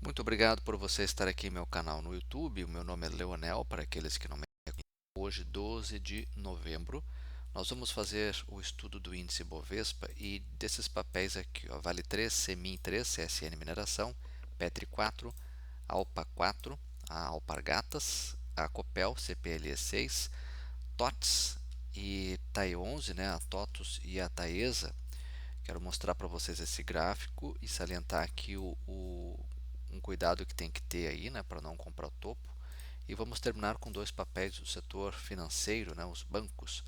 Muito obrigado por você estar aqui em meu canal no YouTube. O meu nome é Leonel, para aqueles que não me conhecem. Hoje, 12 de novembro, nós vamos fazer o estudo do índice Bovespa e desses papéis aqui, ó, Vale 3, CEMIN 3, CSN Mineração, Petri 4, Alpa 4, a Alpargatas, a Copel, CPLE 6, TOTS e TAE 11, né, a TOTUS e a Taesa. Quero mostrar para vocês esse gráfico e salientar aqui um cuidado que tem que ter aí, né, para não comprar o topo. E vamos terminar com dois papéis do setor financeiro, né, os bancos,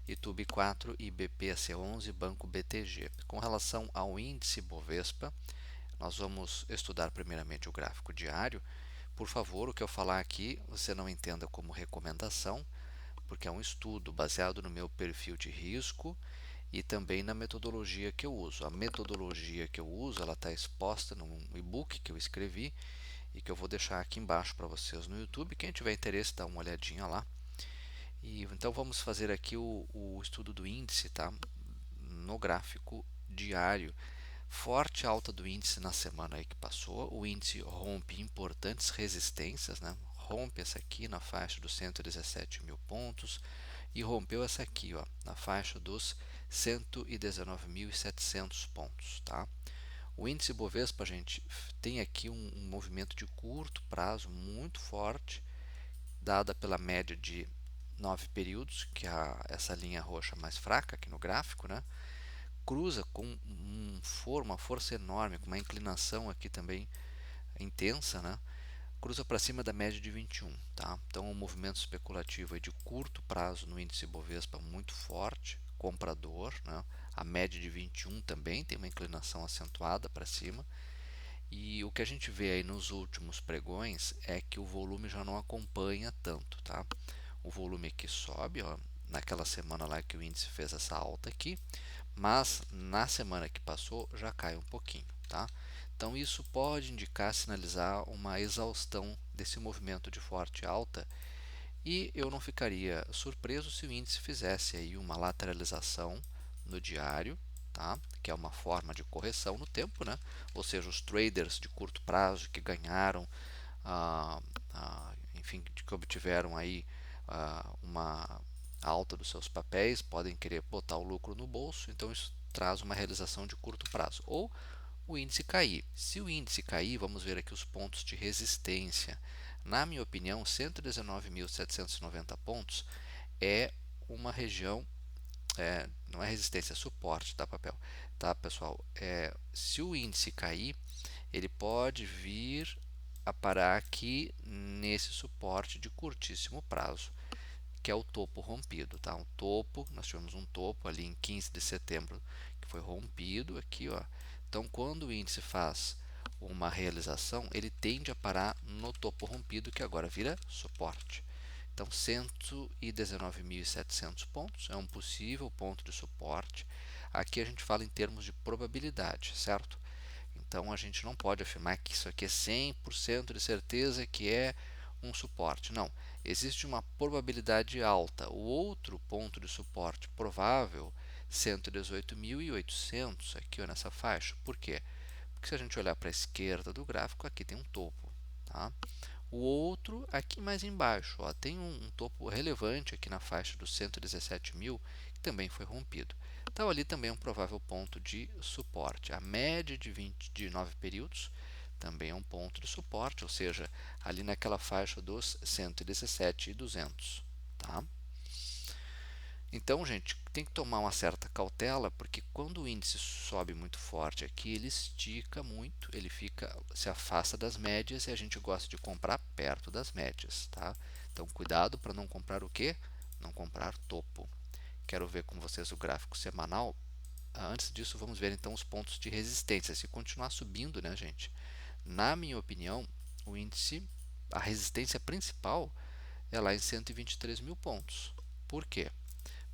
Itube 4 e BPAC11, Banco BTG. Com relação ao índice Bovespa, nós vamos estudar primeiramente o gráfico diário. Por favor, o que eu falar aqui você não entenda como recomendação, porque é um estudo baseado no meu perfil de risco e também na metodologia que eu uso. A metodologia que eu uso, ela está exposta num e-book que eu escrevi e que eu vou deixar aqui embaixo para vocês no YouTube. Quem tiver interesse, dá uma olhadinha lá. E então vamos fazer aqui o estudo do índice, tá? No gráfico diário. Forte alta do índice na semana aí que passou. O índice rompe importantes resistências, né? Rompe essa aqui na faixa dos 117 mil pontos e rompeu essa aqui, ó, na faixa dos 119.700 pontos, tá? O índice Bovespa, gente, tem aqui um movimento de curto prazo muito forte, dada pela média de 9 períodos, que é essa linha roxa mais fraca aqui no gráfico, né? Cruza com uma força enorme, com uma inclinação aqui também intensa, né? Cruza para cima da média de 21, tá? Então, um movimento especulativo aí de curto prazo no índice Bovespa muito forte, comprador, né? A média de 21 também tem uma inclinação acentuada para cima. E o que a gente vê aí nos últimos pregões é que o volume já não acompanha tanto, tá? O volume aqui sobe, ó, naquela semana lá que o índice fez essa alta aqui, mas na semana que passou já cai um pouquinho, tá? Então isso pode indicar, sinalizar uma exaustão desse movimento de forte alta e eu não ficaria surpreso se o índice fizesse aí uma lateralização no diário, tá? Que é uma forma de correção no tempo, né? Ou seja, os traders de curto prazo que ganharam, enfim, que obtiveram aí uma alta dos seus papéis, podem querer botar o lucro no bolso, então isso traz uma realização de curto prazo. Ou o índice cair. Se o índice cair, vamos ver aqui os pontos de resistência. Na minha opinião, 119.790 pontos é uma região, não é resistência, é suporte, tá, papel? Tá, pessoal? Se o índice cair, ele pode vir a parar aqui nesse suporte de curtíssimo prazo, que é o topo rompido, tá? Um topo, nós tivemos um topo ali em 15 de setembro que foi rompido aqui, ó. Então, quando o índice faz uma realização, ele tende a parar no topo rompido, que agora vira suporte. Então, 119.700 pontos é um possível ponto de suporte. Aqui a gente fala em termos de probabilidade, certo? Então, a gente não pode afirmar que isso aqui é 100% de certeza que é um suporte. Não, existe uma probabilidade alta. O outro ponto de suporte provável, 118.800, aqui ó, nessa faixa. Por quê? Porque se a gente olhar para a esquerda do gráfico, aqui tem um topo. Tá? O outro aqui mais embaixo, ó, tem um topo relevante aqui na faixa dos 117.000, que também foi rompido. Então, ali também é um provável ponto de suporte. A média de 9 períodos também é um ponto de suporte, ou seja, ali naquela faixa dos 117.200. Tá? Então, gente, tem que tomar uma certa cautela, porque quando o índice sobe muito forte aqui, ele estica muito, ele se afasta das médias e a gente gosta de comprar perto das médias, tá? Então, cuidado para não comprar o quê? Não comprar topo. Quero ver com vocês o gráfico semanal. Antes disso, vamos ver então os pontos de resistência. Se continuar subindo, né, gente? Na minha opinião, o índice, a resistência principal é lá em 123 mil pontos. Por quê?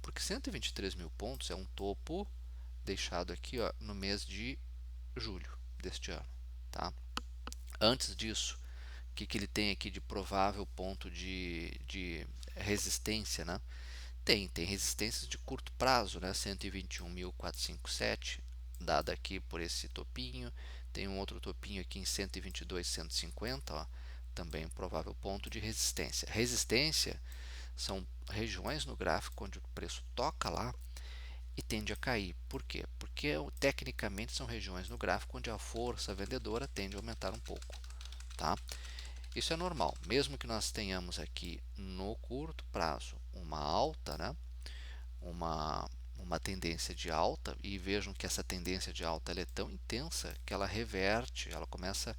Porque 123 mil pontos é um topo deixado aqui ó, no mês de julho deste ano. Tá? Antes disso, o que ele tem aqui de provável ponto de resistência? Né? Tem resistências de curto prazo, né? 121.457, dada aqui por esse topinho. tem um outro topinho aqui em 122,150, ó, também um provável ponto de resistência. Resistência são regiões no gráfico onde o preço toca lá e tende a cair. Por quê? Porque tecnicamente são regiões no gráfico onde a força vendedora tende a aumentar um pouco, tá? Isso é normal, mesmo que nós tenhamos aqui no curto prazo uma alta, né? uma tendência de alta, e vejam que essa tendência de alta ela é tão intensa que ela reverte, ela começa,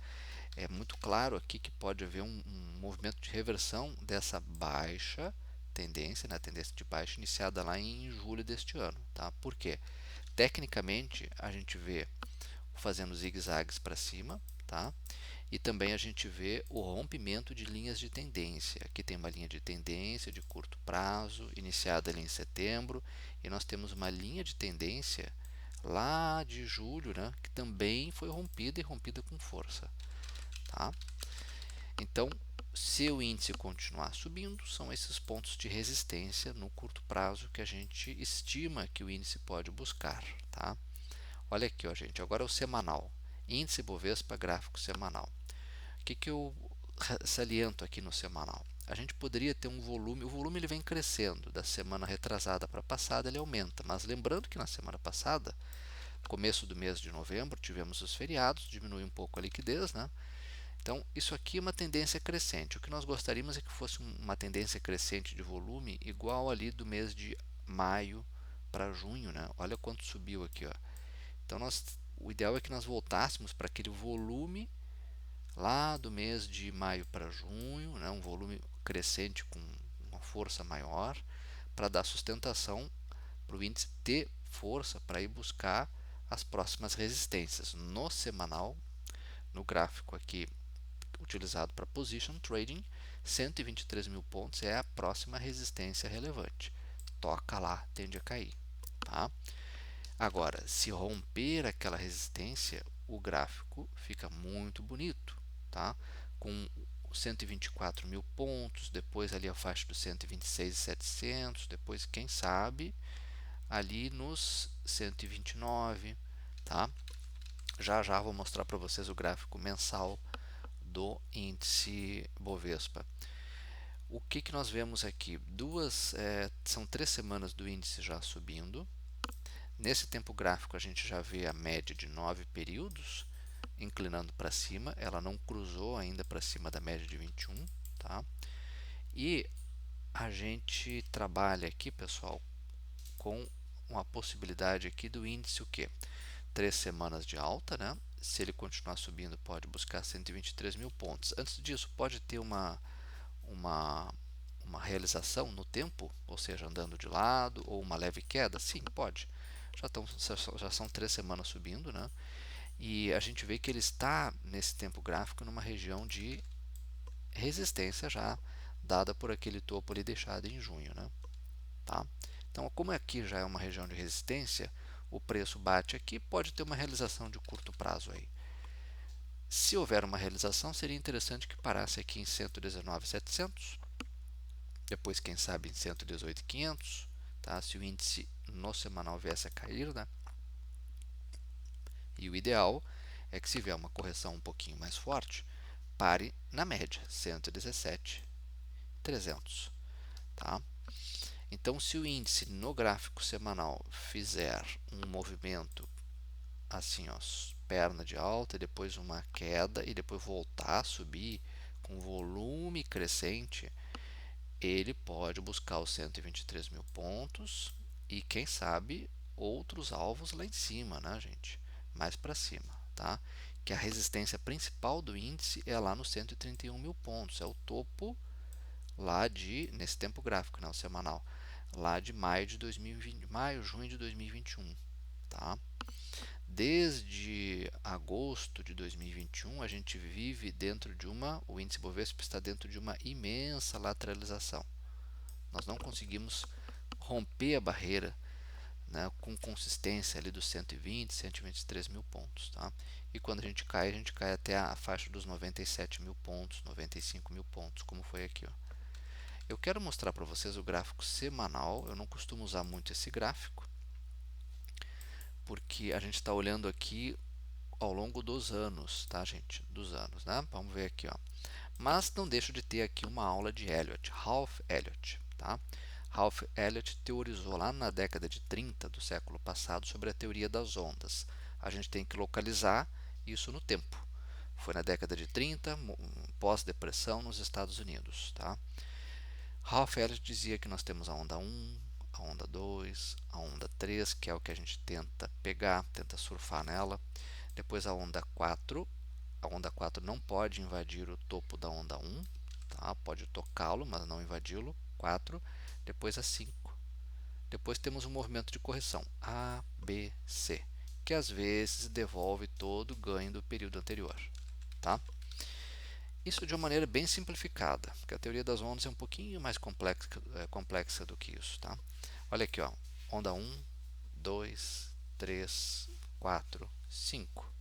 é muito claro aqui que pode haver um movimento de reversão dessa baixa tendência, né, a tendência de baixa iniciada lá em julho deste ano. Tá? Por quê? Tecnicamente, a gente vê fazendo zigue-zagues para cima, tá? E também a gente vê o rompimento de linhas de tendência. Aqui tem uma linha de tendência de curto prazo, iniciada ali em setembro, e nós temos uma linha de tendência lá de julho, né, que também foi rompida e rompida com força. Tá? Então, se o índice continuar subindo, são esses pontos de resistência no curto prazo que a gente estima que o índice pode buscar. Tá? Olha aqui, ó, gente, agora é o semanal. Índice Bovespa gráfico semanal. O que eu saliento aqui no semanal? A gente poderia ter um volume, o volume ele vem crescendo, da semana retrasada para passada ele aumenta, mas lembrando que na semana passada, começo do mês de novembro, tivemos os feriados, diminui um pouco a liquidez, né? Então, isso aqui é uma tendência crescente. O que nós gostaríamos é que fosse uma tendência crescente de volume igual ali do mês de maio para junho, né? Olha quanto subiu aqui, ó. Então, o ideal é que nós voltássemos para aquele volume lá do mês de maio para junho, né, um volume crescente com uma força maior, para dar sustentação para o índice ter força para ir buscar as próximas resistências. No semanal, no gráfico aqui utilizado para position trading, 123 mil pontos é a próxima resistência relevante. Toca lá, tende a cair. Tá? Agora, se romper aquela resistência, o gráfico fica muito bonito, tá? Com 124 mil pontos, depois ali a faixa dos 126.700, depois, quem sabe, ali nos 129, tá? Já já vou mostrar para vocês o gráfico mensal do índice Bovespa. O que nós vemos aqui? São 3 semanas do índice já subindo. Nesse tempo gráfico a gente já vê a média de 9 períodos inclinando para cima, ela não cruzou ainda para cima da média de 21, tá? E a gente trabalha aqui, pessoal, com uma possibilidade aqui do índice o quê? 3 semanas de alta, né? Se ele continuar subindo, pode buscar 123 mil pontos. Antes disso, pode ter uma, uma realização no tempo, ou seja, andando de lado, ou uma leve queda? Sim, pode. Já são 3 semanas subindo, né? E a gente vê que ele está nesse tempo gráfico numa região de resistência já dada por aquele topo ali deixado em junho, né? Tá? Então, como aqui já é uma região de resistência, o preço bate aqui, pode ter uma realização de curto prazo aí. Se houver uma realização, seria interessante que parasse aqui em 119.700, depois quem sabe em 118.500, tá? Se o índice no semanal viesse a cair, né? E o ideal é que, se vier uma correção um pouquinho mais forte, pare na média, 117.300. Tá? Então, se o índice no gráfico semanal fizer um movimento assim, ó, perna de alta, depois uma queda e depois voltar a subir com volume crescente, ele pode buscar os 123 mil pontos e, quem sabe, outros alvos lá em cima, né, gente? Mais para cima, tá? Que a resistência principal do índice é lá nos 131 mil pontos, é o topo lá nesse tempo gráfico, né, o semanal, lá de maio de 2020, maio, junho de 2021, tá? Desde agosto de 2021, a gente vive dentro de o índice Bovespa está dentro de uma imensa lateralização. Nós não conseguimos romper a barreira, né, com consistência ali dos 120, 123 mil pontos. Tá? E quando a gente cai até a faixa dos 97 mil pontos, 95 mil pontos, como foi aqui. Ó. Eu quero mostrar para vocês o gráfico semanal. Eu não costumo usar muito esse gráfico, porque a gente está olhando aqui ao longo dos anos, tá, gente? Dos anos, né? Vamos ver aqui, ó. Mas não deixo de ter aqui uma aula de Elliott, Ralph Elliott, tá? Ralph Elliott teorizou lá na década de 30 do século passado sobre a teoria das ondas. A gente tem que localizar isso no tempo. Foi na década de 30, pós-depressão nos Estados Unidos, tá? Ralph Elliott dizia que nós temos a onda 1, a onda 2, a onda 3, que é o que a gente tenta pegar, tenta surfar nela. Depois a onda 4. A onda 4 não pode invadir o topo da onda 1, tá? Pode tocá-lo, mas não invadi-lo. 4. Depois a 5. Depois temos um movimento de correção, A, B, C, que às vezes devolve todo o ganho do período anterior, tá? Isso de uma maneira bem simplificada, porque a teoria das ondas é um pouquinho mais complexa do que isso, tá? Olha aqui, ó, onda 1, 2, 3, 4, 5.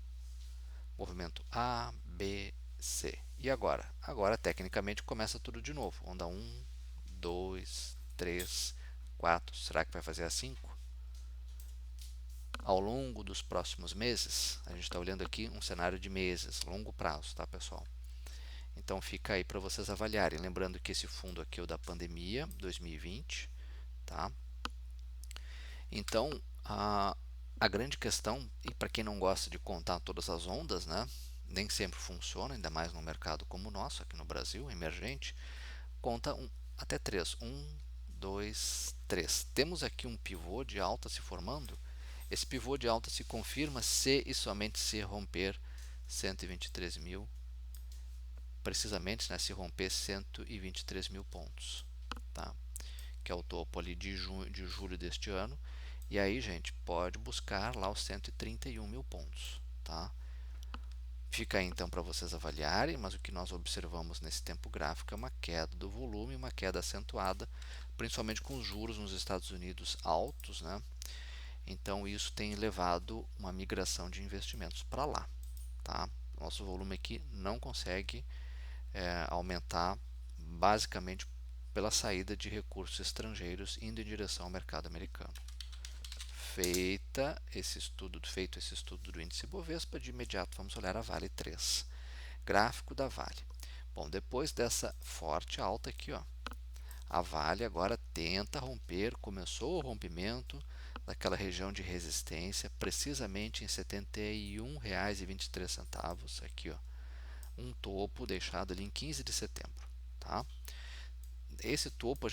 Movimento A, B, C. E agora? Agora, tecnicamente, começa tudo de novo. Onda 1, 2, 3, 4. Será que vai fazer a 5? Ao longo dos próximos meses, a gente está olhando aqui um cenário de meses, longo prazo, tá, pessoal? Então fica aí para vocês avaliarem. Lembrando que esse fundo aqui é o da pandemia 2020, tá? Então a grande questão, e para quem não gosta de contar todas as ondas, né? Nem sempre funciona, ainda mais num mercado como o nosso, aqui no Brasil, emergente, conta até 3. 2, 3. Temos aqui um pivô de alta se formando. Esse pivô de alta se confirma se e somente se romper 123 mil, precisamente, né, se romper 123 mil pontos, tá? Que é o topo ali de julho deste ano. E aí, gente, pode buscar lá os 131 mil pontos, tá? Fica aí então para vocês avaliarem, mas o que nós observamos nesse tempo gráfico é uma queda do volume, uma queda acentuada, principalmente com os juros nos Estados Unidos altos, né? Então isso tem levado uma migração de investimentos para lá, tá? Nosso volume aqui não consegue aumentar basicamente pela saída de recursos estrangeiros indo em direção ao mercado americano. Feito esse estudo do índice Bovespa, de imediato vamos olhar a Vale 3. Gráfico da Vale. Bom, depois dessa forte alta aqui, ó, a Vale agora tenta romper, começou o rompimento daquela região de resistência, precisamente em R$ 71,23, aqui, ó, um topo deixado ali em 15 de setembro, tá? Esse topo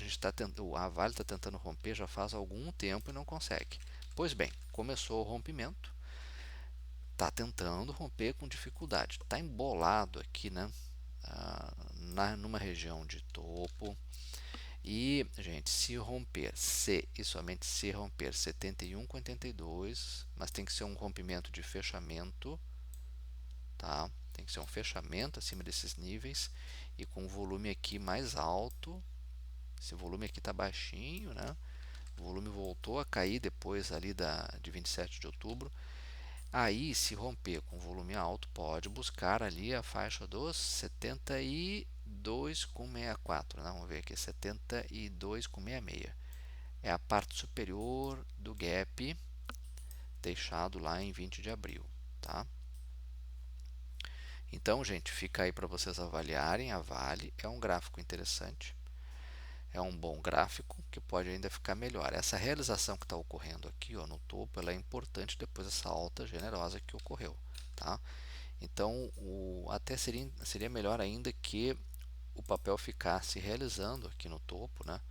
a Vale está tentando romper já faz algum tempo e não consegue. Pois bem, começou o rompimento, está tentando romper com dificuldade, está embolado aqui, né? Numa região de topo. E, gente, se romper, se e somente se romper 71,82, mas tem que ser um rompimento de fechamento, tá? Tem que ser um fechamento acima desses níveis e com um volume aqui mais alto. Esse volume aqui está baixinho, né? O volume voltou a cair depois ali de 27 de outubro. Aí, se romper com volume alto, pode buscar ali a faixa dos 72,64, né? Vamos ver aqui, 72,66. É a parte superior do gap deixado lá em 20 de abril, tá? Então, gente, fica aí para vocês avaliarem a Vale. É um gráfico interessante. É um bom gráfico que pode ainda ficar melhor. Essa realização que está ocorrendo aqui, ó, no topo, ela é importante depois dessa alta generosa que ocorreu, tá? Então, até seria melhor ainda que o papel ficasse realizando aqui no topo, né?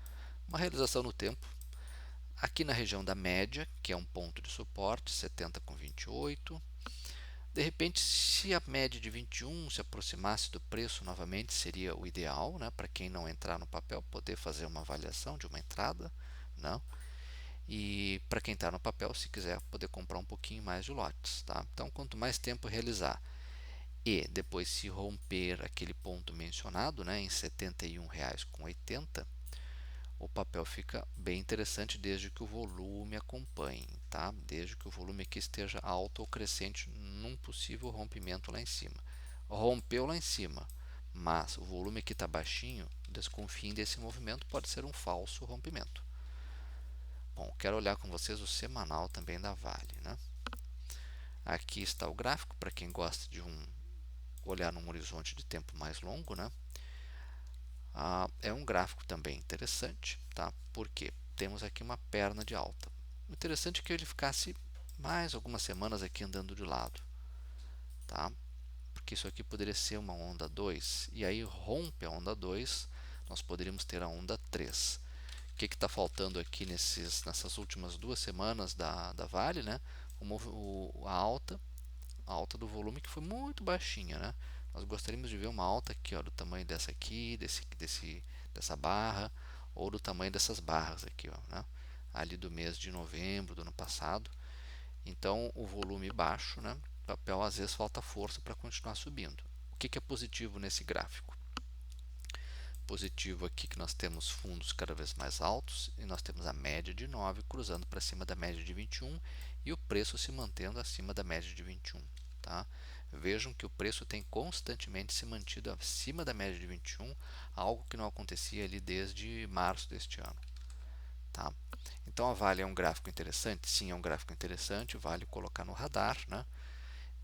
Uma realização no tempo, aqui na região da média, que é um ponto de suporte, 70,28. De repente, se a média de 21 se aproximasse do preço novamente, seria o ideal, né? Para quem não entrar no papel, poder fazer uma avaliação de uma entrada, não? E para quem está no papel, se quiser, poder comprar um pouquinho mais de lotes, tá? Então, quanto mais tempo realizar e depois se romper aquele ponto mencionado, né, em R$ 71,80, o papel fica bem interessante desde que o volume acompanhe, tá? Desde que o volume aqui esteja alto ou crescente num possível rompimento lá em cima. Rompeu lá em cima, mas o volume aqui está baixinho, desconfiem desse movimento, pode ser um falso rompimento. Bom, quero olhar com vocês o semanal também da Vale, né? Aqui está o gráfico para quem gosta de olhar num horizonte de tempo mais longo, né? É um gráfico também interessante, tá? Porque temos aqui uma perna de alta. O interessante é que ele ficasse mais algumas semanas aqui andando de lado, tá? Porque isso aqui poderia ser uma onda 2 e aí rompe a onda 2, nós poderíamos ter a onda 3. O que está faltando aqui nessas últimas 2 semanas da Vale, né? A alta do volume que foi muito baixinha, né? Nós gostaríamos de ver uma alta aqui, ó, do tamanho dessa aqui, dessa barra, ou do tamanho dessas barras aqui, ó, né? Ali do mês de novembro do ano passado. Então, o volume baixo, né? O papel às vezes falta força para continuar subindo. O que é positivo nesse gráfico? Positivo aqui que nós temos fundos cada vez mais altos e nós temos a média de 9 cruzando para cima da média de 21 e o preço se mantendo acima da média de 21. Tá? Vejam que o preço tem constantemente se mantido acima da média de 21, algo que não acontecia ali desde março deste ano. Tá? Então a Vale é um gráfico interessante? Sim, é um gráfico interessante, vale colocar no radar, né?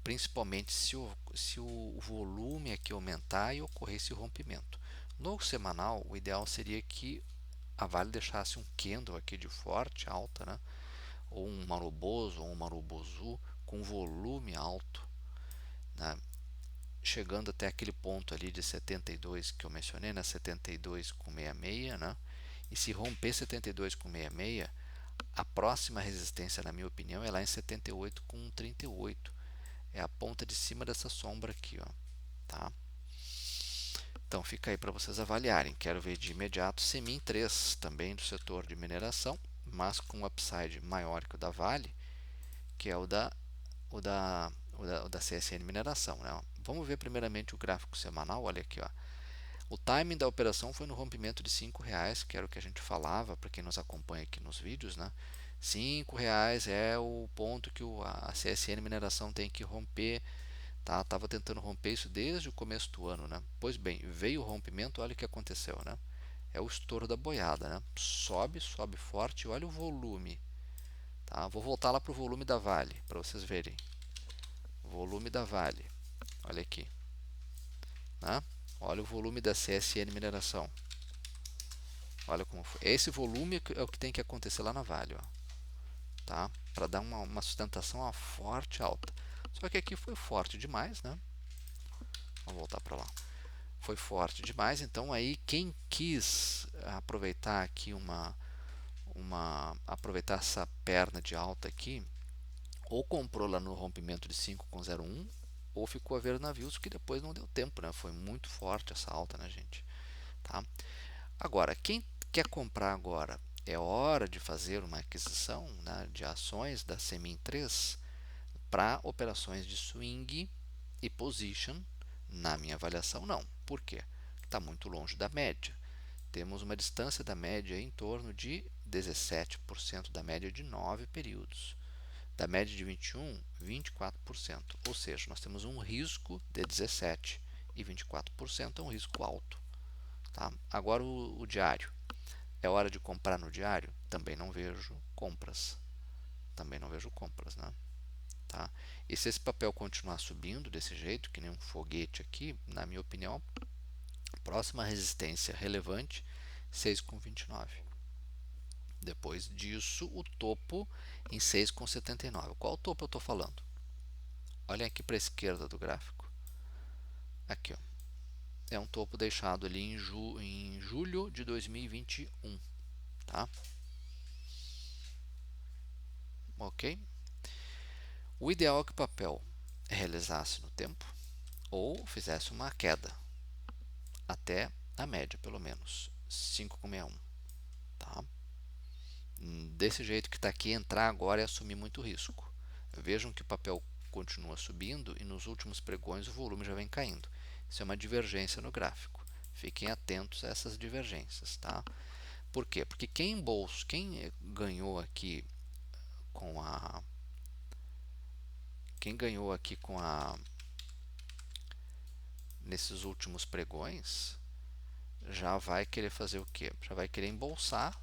Principalmente se o volume aqui aumentar e ocorrer esse rompimento. No semanal, o ideal seria que a Vale deixasse um candle aqui de forte alta, né? Ou um maruboso ou um marubozu com volume alto, né? Chegando até aquele ponto ali de 72 que eu mencionei, né? 72,66, né? E se romper 72,66, a próxima resistência, na minha opinião, é lá em 78,38. É a ponta de cima dessa sombra aqui, ó, tá? Então fica aí para vocês avaliarem. Quero ver de imediato Semin 3, também do setor de mineração, mas com um upside maior que o da Vale, que é o da CSN Mineração, né? Vamos ver primeiramente o gráfico semanal. Olha aqui, ó. O timing da operação foi no rompimento de R$ 5, que era o que a gente falava para quem nos acompanha aqui nos vídeos, né? R$ 5 é o ponto que a CSN Mineração tem que romper. Tá? Tava tentando romper isso desde o começo do ano, né? Pois bem, veio o rompimento, olha o que aconteceu, né? É o estouro da boiada, né? Sobe, sobe forte, olha o volume, tá? Vou voltar lá para o volume da Vale, para vocês verem. Volume da Vale, olha aqui, né? Olha o volume da CSN Mineração. Olha como foi. Esse volume é o que tem que acontecer lá na Vale, ó, tá? Para dar uma sustentação a forte alta. Só que aqui foi forte demais, né? Vamos voltar para lá. Foi forte demais, então aí quem quis aproveitar aqui aproveitar essa perna de alta aqui, ou comprou lá no rompimento de 5,01, ou ficou a ver navios, que depois não deu tempo, né? Foi muito forte essa alta, né, gente? Tá? Agora, quem quer comprar agora, é hora de fazer uma aquisição, né, de ações da Semin 3 para operações de swing e position. Na minha avaliação, não. Por quê? Está muito longe da média. Temos uma distância da média em torno de 17% da média de 9 períodos. Da média de 21, 24%. Ou seja, nós temos um risco de 17% e 24% é um risco alto. Tá? Agora o diário. É hora de comprar no diário? Também não vejo compras. Também não vejo compras, né? Tá? E se esse papel continuar subindo desse jeito, que nem um foguete aqui, na minha opinião, próxima resistência relevante 6,29. Depois disso, o topo em 6,79. Qual topo eu estou falando? Olhem aqui para a esquerda do gráfico. Aqui, ó. É um topo deixado ali em julho de 2021. Tá? Ok? O ideal é que o papel realizasse no tempo ou fizesse uma queda até a média, pelo menos 5,61. Tá? Desse jeito que está aqui, entrar agora é assumir muito risco. Vejam que o papel continua subindo e nos últimos pregões o volume já vem caindo. Isso é uma divergência no gráfico. Fiquem atentos a essas divergências, tá? Por quê? Porque quem ganhou aqui com a quem ganhou aqui com a nesses últimos pregões já vai querer fazer o quê? Já vai querer embolsar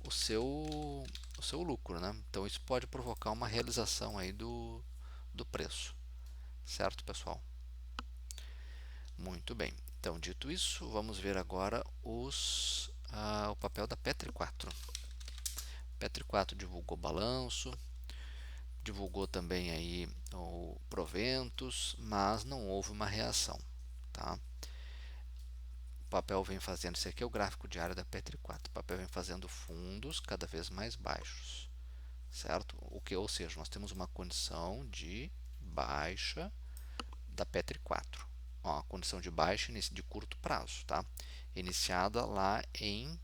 o seu lucro, né? Então isso pode provocar uma realização aí do preço. Certo, pessoal? Muito bem. Então, dito isso, vamos ver agora o papel da Petri 4. Petri 4 divulgou balanço, divulgou também aí o proventos, mas não houve uma reação, tá? O papel vem fazendo, esse aqui é o gráfico diário da Petri 4. O papel vem fazendo fundos cada vez mais baixos, certo? Ou seja, nós temos uma condição de baixa da Petri 4. Ó, a condição de baixa de curto prazo, tá? Iniciada lá em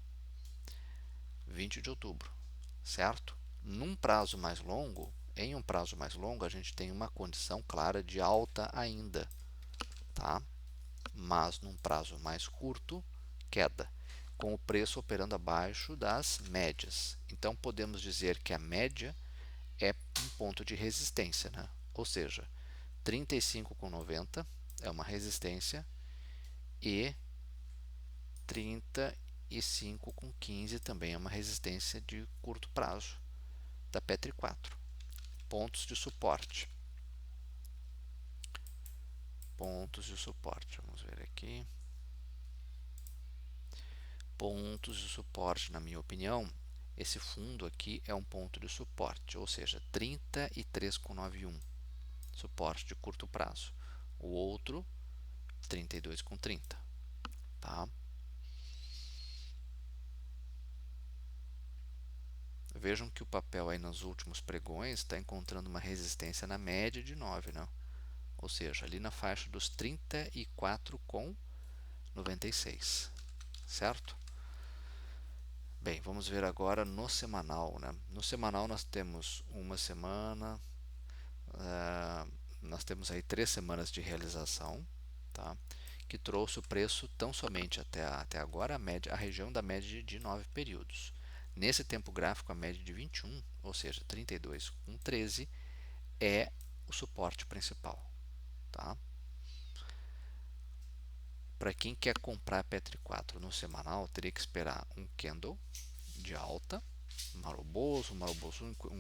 20 de outubro, certo? Em um prazo mais longo, a gente tem uma condição clara de alta ainda, tá? Mas num prazo mais curto, queda, com o preço operando abaixo das médias. Então podemos dizer que a média é um ponto de resistência, né? Ou seja, 35,90 é uma resistência e 35,15 também é uma resistência de curto prazo da Petri 4. Pontos de suporte. Pontos de suporte. Vamos ver aqui. Pontos de suporte, na minha opinião, esse fundo aqui é um ponto de suporte, ou seja, 33,91, suporte de curto prazo. O outro, 32,30, tá? Vejam que o papel aí nos últimos pregões está encontrando uma resistência na média de 9, né? Ou seja, ali na faixa dos 34,96, certo? Bem, vamos ver agora no semanal, né? No semanal nós temos uma semana, nós temos aí 3 semanas de realização, tá? Que trouxe o preço tão somente até agora a região da média de 9 períodos. Nesse tempo gráfico, a média de 21, ou seja, 32,13, é o suporte principal, tá? Para quem quer comprar Petri 4 no semanal, teria que esperar um candle de alta, um Maroboso, um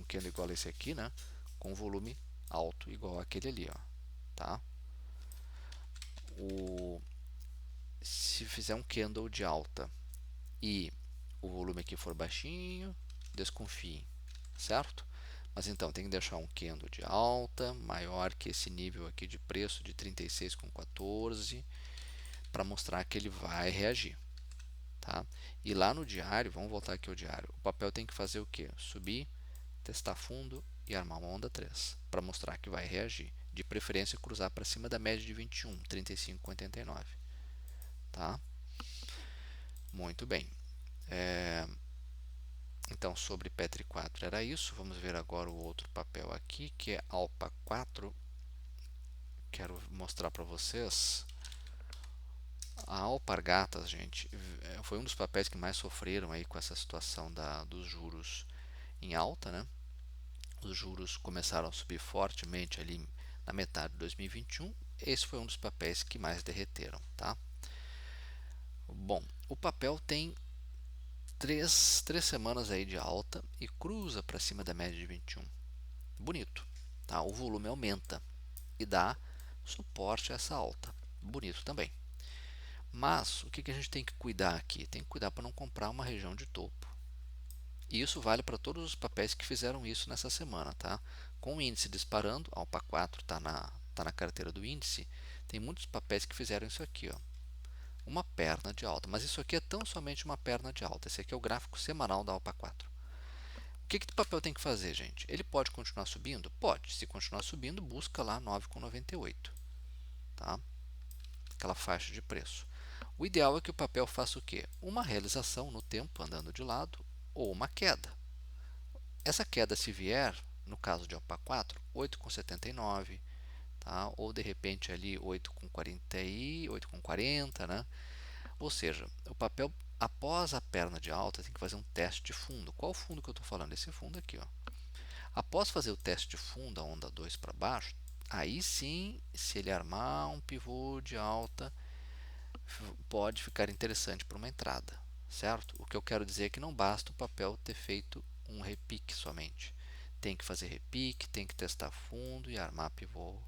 candle igual a esse aqui, né? Com volume alto igual aquele ali, ó, tá? Se fizer um candle de alta e o volume aqui for baixinho, desconfie, certo? Mas então tem que deixar um candle de alta maior que esse nível aqui de preço de 36,14 para mostrar que ele vai reagir, tá? E lá no diário, vamos voltar aqui ao diário, o papel tem que fazer o que? Subir, testar fundo e armar uma onda 3 para mostrar que vai reagir. De preferência cruzar para cima da média de 21, 35,89, tá? Muito bem. Então, sobre Petri 4 era isso. Vamos ver agora o outro papel aqui, que é Alpa 4. Quero mostrar para vocês. A Alpargatas, gente, foi um dos papéis que mais sofreram aí com essa situação dos juros em alta, né? Os juros começaram a subir fortemente ali na metade de 2021. Esse foi um dos papéis que mais derreteram, tá? Bom, o papel tem três semanas aí de alta e cruza para cima da média de 21. Bonito, tá? O volume aumenta e dá suporte a essa alta. Bonito também. Mas o que a gente tem que cuidar aqui? Tem que cuidar para não comprar uma região de topo. E isso vale para todos os papéis que fizeram isso nessa semana, tá? Com o índice disparando, a Alpa 4 tá na carteira do índice, tem muitos papéis que fizeram isso aqui, ó. Uma perna de alta, mas isso aqui é tão somente uma perna de alta. Esse aqui é o gráfico semanal da Alpa 4. O que o papel tem que fazer, gente? Ele pode continuar subindo? Pode. Se continuar subindo, busca lá 9,98, tá? Aquela faixa de preço. O ideal é que o papel faça o quê? Uma realização no tempo, andando de lado, ou uma queda. Essa queda, se vier, no caso de Alpa 4, 8,79, tá? Ou de repente ali 8,40 e 8,40, né? Ou seja, o papel após a perna de alta tem que fazer um teste de fundo. Qual fundo que eu estou falando? Esse fundo aqui, ó. Após fazer o teste de fundo, a onda 2 para baixo, aí sim, se ele armar um pivô de alta, pode ficar interessante para uma entrada, certo? O que eu quero dizer é que não basta o papel ter feito um repique somente. tem que fazer repique, tem que testar fundo e armar pivô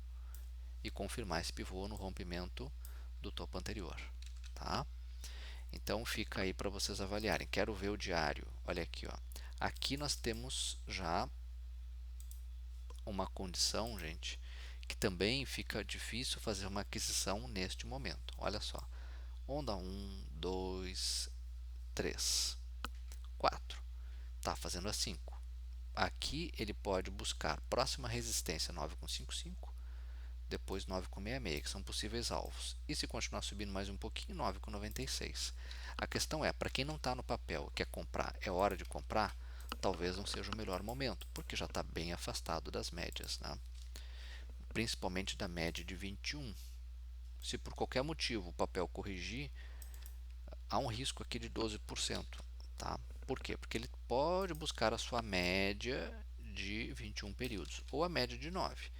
e confirmar esse pivô no rompimento do topo anterior, tá? Então fica aí para vocês avaliarem. Quero ver o diário. Olha aqui, ó. Aqui nós temos já uma condição, gente, que também fica difícil fazer uma aquisição neste momento. Olha só. Onda 1, 2, 3, 4. Está fazendo a 5. Aqui ele pode buscar próxima resistência 9,55, depois 9,66, que são possíveis alvos. E se continuar subindo mais um pouquinho, 9,96. A questão é, para quem não está no papel e quer comprar, é hora de comprar? Talvez não seja o melhor momento, porque já está bem afastado das médias, né? Principalmente da média de 21. Se por qualquer motivo o papel corrigir, há um risco aqui de 12%. Tá? Por quê? Porque ele pode buscar a sua média de 21 períodos, ou a média de 9,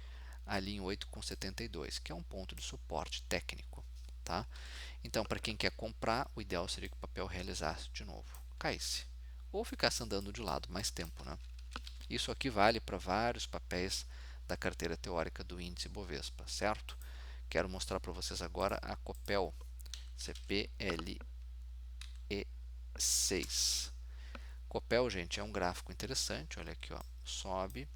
ali em 8,72, que é um ponto de suporte técnico. Tá? Então, para quem quer comprar, o ideal seria que o papel realizasse de novo, caísse, ou ficasse andando de lado mais tempo. Né? Isso aqui vale para vários papéis da carteira teórica do índice Bovespa, certo? Quero mostrar para vocês agora a Copel CPLE6. Copel, gente, é um gráfico interessante. Olha aqui, ó, sobe,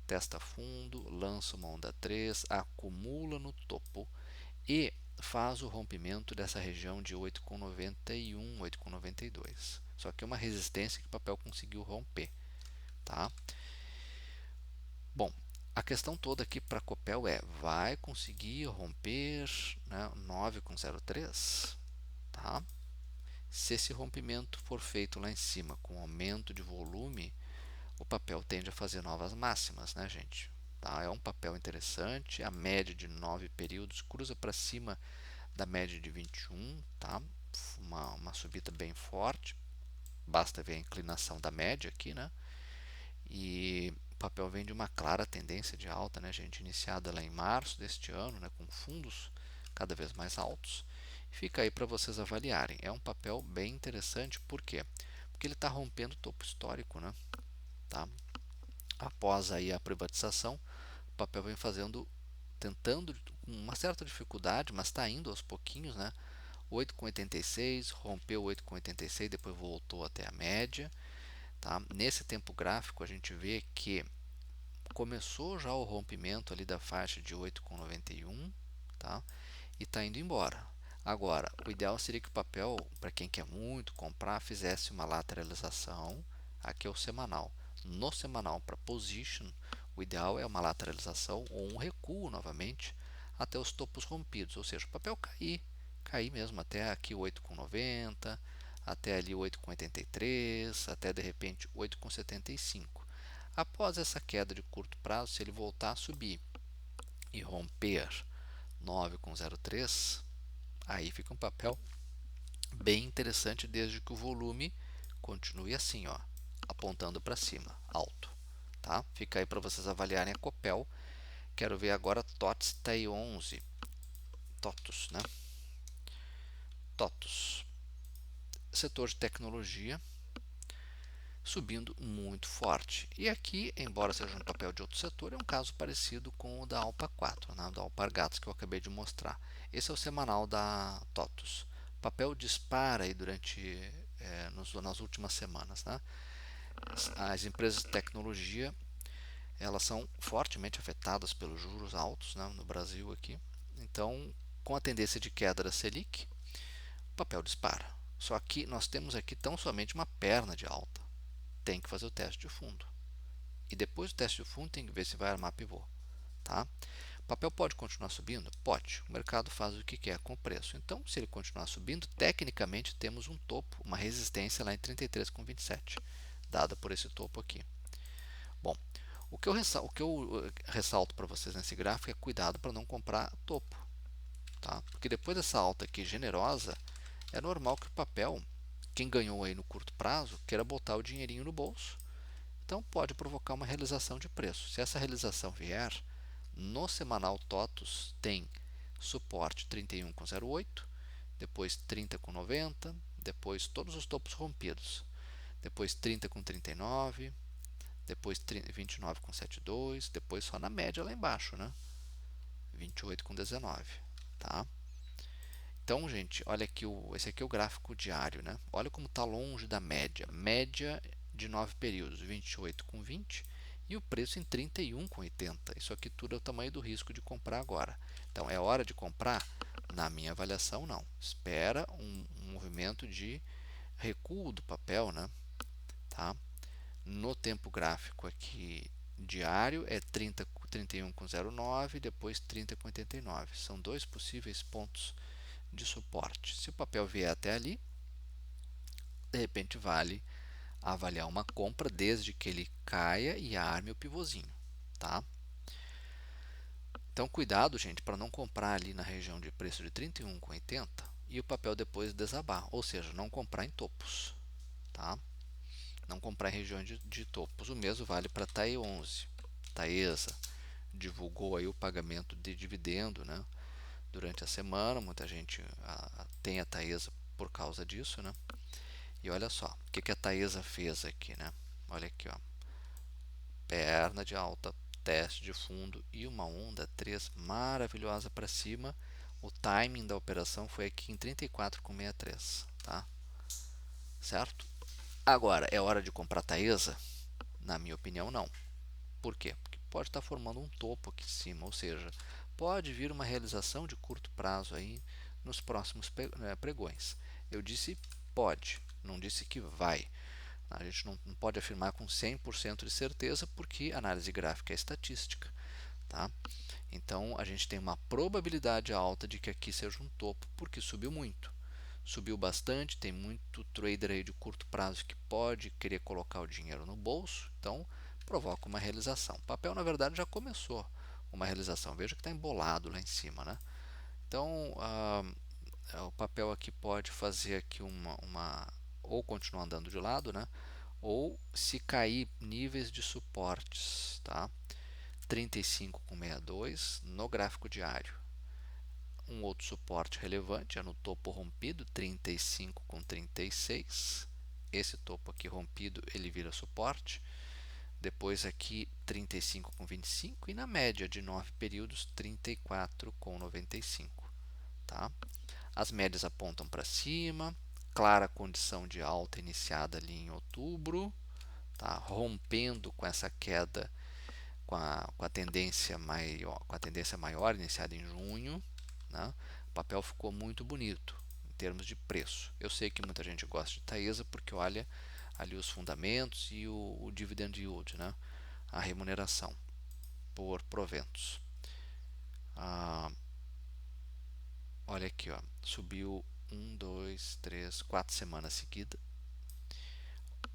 testa fundo, lança uma onda 3, acumula no topo e faz o rompimento dessa região de 8,91, 8,92. Só que é uma resistência que o papel conseguiu romper. Tá? Bom, a questão toda aqui para a Copel é, vai conseguir romper, né, 9,03? Tá? Se esse rompimento for feito lá em cima com aumento de volume, o papel tende a fazer novas máximas, né, gente? Tá? É um papel interessante, a média de 9 períodos cruza para cima da média de 21, tá? Uma subida bem forte, basta ver a inclinação da média aqui, né? E o papel vem de uma clara tendência de alta, né, gente? Iniciada lá em março deste ano, né, com fundos cada vez mais altos. Fica aí para vocês avaliarem. É um papel bem interessante, por quê? Porque ele está rompendo o topo histórico, né? Tá? Após aí a privatização, o papel vem fazendo, tentando com uma certa dificuldade, mas está indo aos pouquinhos, né? 8,86, rompeu 8,86, depois voltou até a média. Tá? Nesse tempo gráfico, a gente vê que começou já o rompimento ali da faixa de 8,91, tá? E está indo embora. Agora, o ideal seria que o papel, para quem quer muito comprar, fizesse uma lateralização. Aqui é o semanal. No semanal, para position, o ideal é uma lateralização ou um recuo novamente até os topos rompidos, ou seja, o papel cair mesmo até aqui 8,90, até ali 8,83, até de repente 8,75. Após essa queda de curto prazo, se ele voltar a subir e romper 9,03, aí fica um papel bem interessante desde que o volume continue assim, ó, apontando para cima, alto. Tá? Fica aí para vocês avaliarem a Copel. Quero ver agora TOTS TI11. TOTUS, né? TOTUS. Setor de tecnologia subindo muito forte. E aqui, embora seja um papel de outro setor, é um caso parecido com o da Alpa 4, né, da Alpargatas que eu acabei de mostrar. Esse é o semanal da TOTUS. O papel dispara aí nas últimas semanas. Né? As empresas de tecnologia elas são fortemente afetadas pelos juros altos, né, no Brasil aqui. Então, com a tendência de queda da Selic, o papel dispara. Só que nós temos aqui tão somente uma perna de alta. Tem que fazer o teste de fundo. E depois do teste de fundo tem que ver se vai armar pivô. Tá? O papel pode continuar subindo? Pode. O mercado faz o que quer com o preço. Então, se ele continuar subindo, tecnicamente temos um topo, uma resistência lá em 33,27, dada por esse topo aqui. Bom, o que eu ressalto para vocês nesse gráfico é cuidado para não comprar topo. Tá? Porque depois dessa alta aqui generosa, é normal que o papel, quem ganhou aí no curto prazo, queira botar o dinheirinho no bolso. Então pode provocar uma realização de preço. Se essa realização vier, no semanal TOTUS tem suporte 31,08, depois 30,90, depois todos os topos rompidos, depois 30,39, depois 29,72, depois só na média lá embaixo, né? 28,19, tá? Então, gente, olha aqui, esse aqui é o gráfico diário, né? Olha como está longe da média. Média de 9 períodos, 28,20 e o preço em 31,80. Isso aqui tudo é o tamanho do risco de comprar agora. Então, é hora de comprar? Na minha avaliação, não. Espera um movimento de recuo do papel, né? Tá? No tempo gráfico aqui diário é 31,09, depois 30,89. São dois possíveis pontos de suporte. Se o papel vier até ali, de repente vale avaliar uma compra desde que ele caia e arme o pivôzinho, tá? Então cuidado, gente, para não comprar ali na região de preço de 31,80 e o papel depois desabar, ou seja, não comprar em topos, tá? Não comprar em regiões de topos. O mesmo vale para a TAE 11. Taesa divulgou aí o pagamento de dividendo, né? Durante a semana, muita gente tem a Taesa por causa disso, né? E olha só, o que a Taesa fez aqui, né? Olha aqui, ó, perna de alta, teste de fundo e uma onda 3 maravilhosa para cima. O timing da operação foi aqui em 34,63, tá? Certo? Agora, é hora de comprar Taesa? Na minha opinião, não. Por quê? Porque pode estar formando um topo aqui em cima, ou seja, pode vir uma realização de curto prazo aí nos próximos pregões. Eu disse pode, não disse que vai. A gente não pode afirmar com 100% de certeza porque análise gráfica é estatística, tá? Então a gente tem uma probabilidade alta de que aqui seja um topo porque subiu muito. Subiu bastante, tem muito trader aí de curto prazo que pode querer colocar o dinheiro no bolso, então provoca uma realização. O papel, na verdade, já começou uma realização. Veja que está embolado lá em cima, né? Então, o papel aqui pode fazer aqui ou continuar andando de lado, né? Ou se cair níveis de suportes, tá? 35,62 no gráfico diário. Um outro suporte relevante é no topo rompido, 35,36. Esse topo aqui rompido, ele vira suporte. Depois aqui 35,25 e na média de 9 períodos 34,95, tá? As médias apontam para cima, clara condição de alta iniciada ali em outubro, tá? Rompendo com essa queda com a tendência maior iniciada em junho, né? O papel ficou muito bonito em termos de preço. Eu sei que muita gente gosta de Taesa porque olha ali os fundamentos e o dividend yield, né? A remuneração por proventos. Olha aqui, ó, subiu 4 semanas seguidas,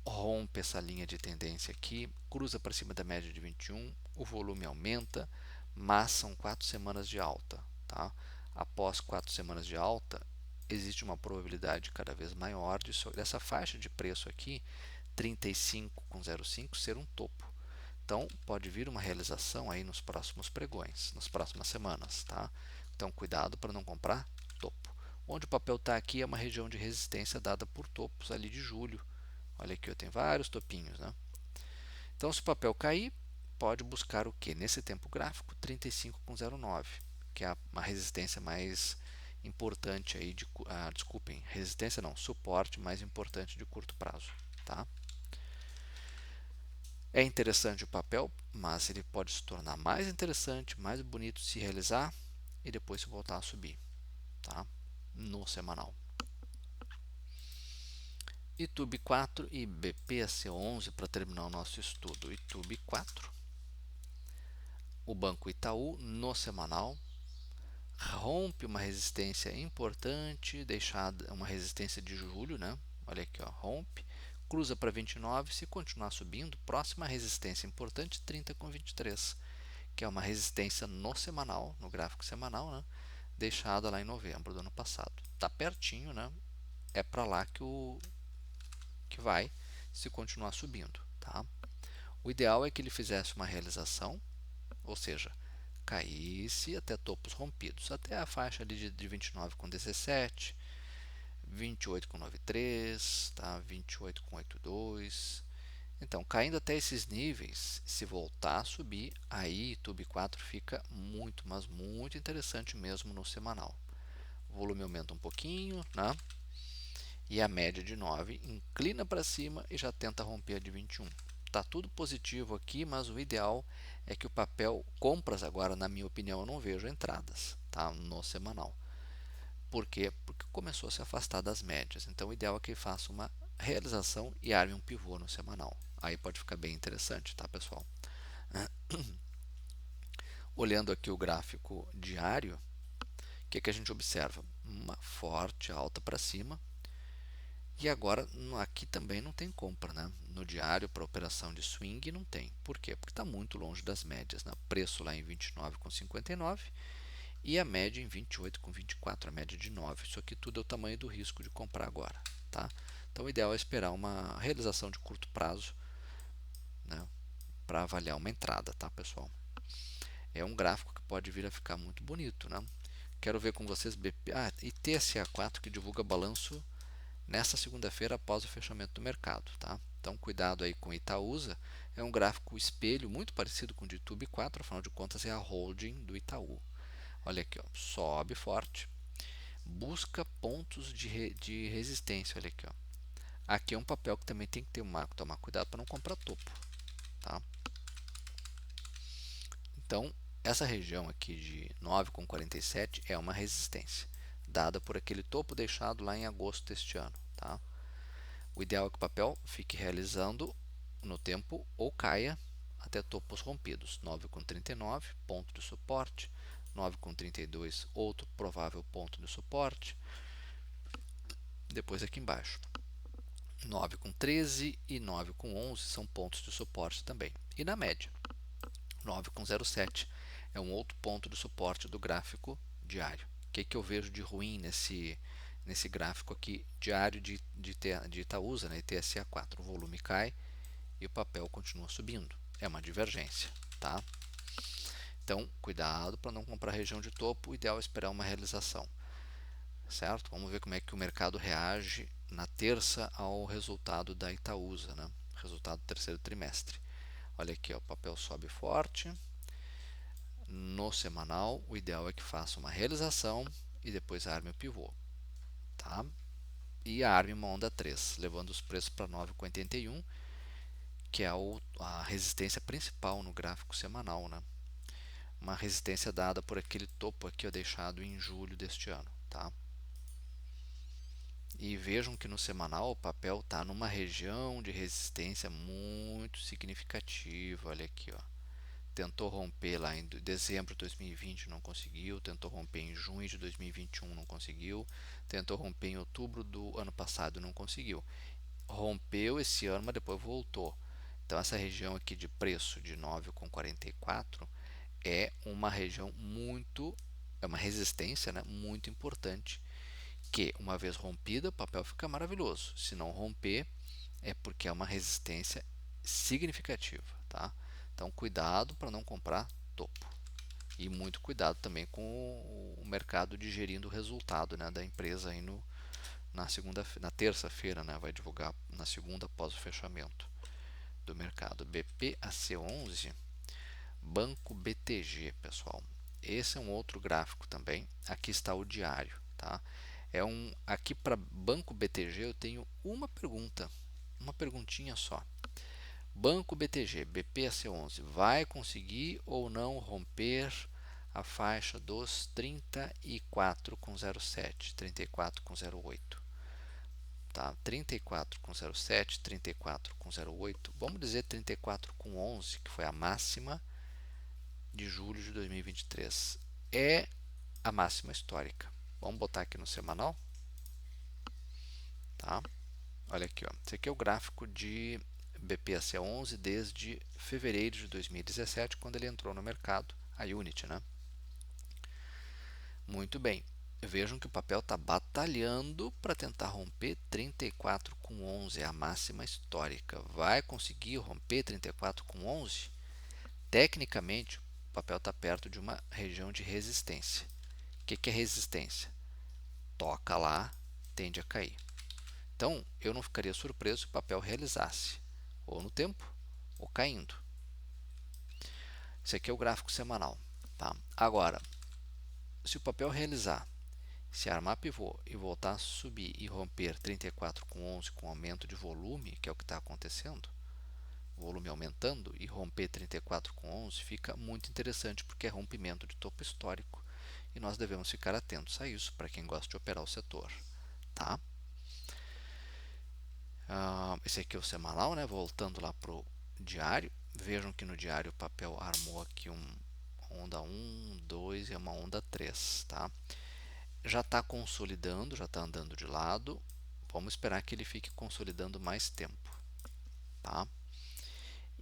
rompe essa linha de tendência aqui, cruza para cima da média de 21, o volume aumenta, mas são 4 semanas de alta, tá? Após 4 semanas de alta, existe uma probabilidade cada vez maior dessa faixa de preço aqui, 35,05, ser um topo. Então, pode vir uma realização aí nos próximos pregões, nas próximas semanas, tá? Então, cuidado para não comprar topo. Onde o papel está aqui é uma região de resistência dada por topos ali de julho. Olha aqui, eu tenho vários topinhos, né? Então, se o papel cair, pode buscar o que? Nesse tempo gráfico, 35,09, que é uma resistência mais importante aí desculpem, resistência não, suporte mais importante de curto prazo, tá? É interessante o papel, mas ele pode se tornar mais interessante, mais bonito se realizar e depois se voltar a subir, tá? No semanal. YouTube 4 e BPC11 para terminar o nosso estudo. YouTube 4, o Banco Itaú no semanal rompe uma resistência importante, deixada uma resistência de julho, né? Olha aqui, ó, rompe, cruza para 29, se continuar subindo, próxima resistência importante 30,23, que é uma resistência no semanal, no gráfico semanal, né? Deixada lá em novembro do ano passado. Tá pertinho, né? É para lá que vai se continuar subindo, tá? O ideal é que ele fizesse uma realização, ou seja, caísse até topos rompidos, até a faixa ali de 29,17, 28,93, tá? 28,82 Então, caindo até esses níveis, se voltar a subir, aí YouTube 4 fica muito, mas muito interessante mesmo no semanal. O volume aumenta um pouquinho, né? E a média de 9 inclina para cima e já tenta romper a de 21. Tá tudo positivo aqui, mas o ideal é que o papel compras agora, na minha opinião, eu não vejo entradas, tá? No semanal. Por quê? Porque começou a se afastar das médias. Então, o ideal é que ele faça uma realização e arme um pivô no semanal. Aí pode ficar bem interessante, tá, pessoal? Olhando aqui o gráfico diário, o que a gente observa? Uma forte alta para cima. E agora, aqui também não tem compra, né? No diário, para operação de swing, não tem. Por quê? Porque está muito longe das médias, né? Preço lá em 29,59 e a média em 28,24, a média de 9. Isso aqui tudo é o tamanho do risco de comprar agora, tá? Então, o ideal é esperar uma realização de curto prazo, né? Para avaliar uma entrada, tá, pessoal? É um gráfico que pode vir a ficar muito bonito, né? Quero ver com vocês BP, e TSA4 que divulga balanço nesta segunda-feira após o fechamento do mercado, tá? Então, cuidado aí com Itaúsa. É um gráfico espelho muito parecido com o de YouTube 4, afinal de contas é a holding do Itaú. Olha aqui, ó, sobe forte, busca pontos de resistência. Olha aqui, ó. Aqui é um papel que também tem que tomar cuidado para não comprar topo, tá? Então, essa região aqui de 9,47 é uma resistência, dada por aquele topo deixado lá em agosto deste ano, tá? O ideal é que o papel fique realizando no tempo ou caia até topos rompidos. 9,39, ponto de suporte. 9,32, outro provável ponto de suporte. Depois aqui embaixo. 9,13 e 9,11 são pontos de suporte também. E na média, 9,07 é um outro ponto de suporte do gráfico diário. O que eu vejo de ruim nesse gráfico aqui diário de Itaúsa, né, TSA4? O volume cai e o papel continua subindo. É uma divergência, tá? Então, cuidado para não comprar região de topo. O ideal é esperar uma realização, certo? Vamos ver como é que o mercado reage na terça ao resultado da Itaúsa, né? Resultado do terceiro trimestre. Olha aqui, ó, o papel sobe forte. No semanal, o ideal é que faça uma realização e depois arme o pivô, tá? E arme uma onda 3, levando os preços para 9,81, que é a resistência principal no gráfico semanal, né? Uma resistência dada por aquele topo aqui, ó, deixado em julho deste ano, tá? E vejam que no semanal o papel está numa região de resistência muito significativa. Olha aqui, ó. Tentou romper lá em dezembro de 2020, não conseguiu. Tentou romper em junho de 2021, não conseguiu. Tentou romper em outubro do ano passado, não conseguiu. Rompeu esse ano, mas depois voltou. Então, essa região aqui de preço de 9,44 é uma região é uma resistência, né, muito importante, que uma vez rompida, o papel fica maravilhoso. Se não romper, é porque é uma resistência significativa, tá? Então, cuidado para não comprar topo. E muito cuidado também com o mercado digerindo o resultado, né, da empresa aí na terça-feira, né, vai divulgar na segunda após o fechamento do mercado. BPAC11, Banco BTG, pessoal. Esse é um outro gráfico também. Aqui está o diário, tá? Aqui para Banco BTG eu tenho uma perguntinha só. Banco BTG, BPAC11, vai conseguir ou não romper a faixa dos 34,07, 34,08, tá? 34,07, 34,08, vamos dizer 34,11, que foi a máxima de julho de 2023. É a máxima histórica. Vamos botar aqui no semanal, tá? Olha aqui, ó. Esse aqui é o gráfico de BPAC11 desde fevereiro de 2017, quando ele entrou no mercado, a Unity, né? Muito bem. Vejam que o papel está batalhando para tentar romper 34,11, é a máxima histórica. Vai conseguir romper 34,11? Tecnicamente, o papel está perto de uma região de resistência. O que é resistência? Toca lá, tende a cair. Então, eu não ficaria surpreso se o papel realizasse ou no tempo, ou caindo. Esse aqui é o gráfico semanal, tá? Agora, se o papel realizar, se armar pivô e voltar a subir e romper 34,11 com aumento de volume, que é o que está acontecendo, volume aumentando e romper 34,11 fica muito interessante porque é rompimento de topo histórico e nós devemos ficar atentos a isso para quem gosta de operar o setor, tá? Esse aqui é o semanal, né? Voltando lá para o diário, vejam que no diário o papel armou aqui onda 1, 2 e uma onda 3, tá? Já está consolidando, já está andando de lado, vamos esperar que ele fique consolidando mais tempo, tá?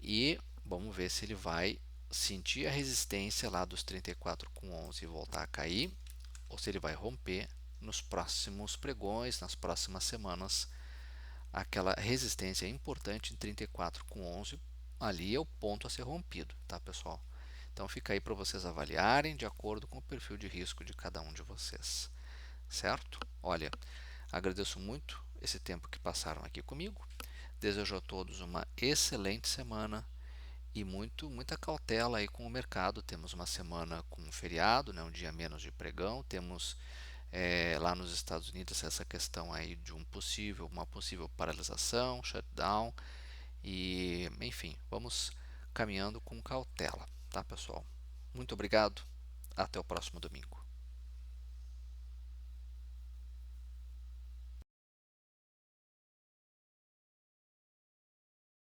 E vamos ver se ele vai sentir a resistência lá dos 34,11 e voltar a cair, ou se ele vai romper nos próximos pregões, nas próximas semanas. Aquela resistência importante em 34,11, ali é o ponto a ser rompido, tá, pessoal? Então fica aí para vocês avaliarem de acordo com o perfil de risco de cada um de vocês, certo? Olha, agradeço muito esse tempo que passaram aqui comigo. Desejo a todos uma excelente semana e muita cautela aí com o mercado. Temos uma semana com um feriado, né, um dia menos de pregão. Temos lá nos Estados Unidos essa questão aí de uma possível paralisação, shutdown e enfim, vamos caminhando com cautela, tá, pessoal? Muito obrigado. Até o próximo domingo.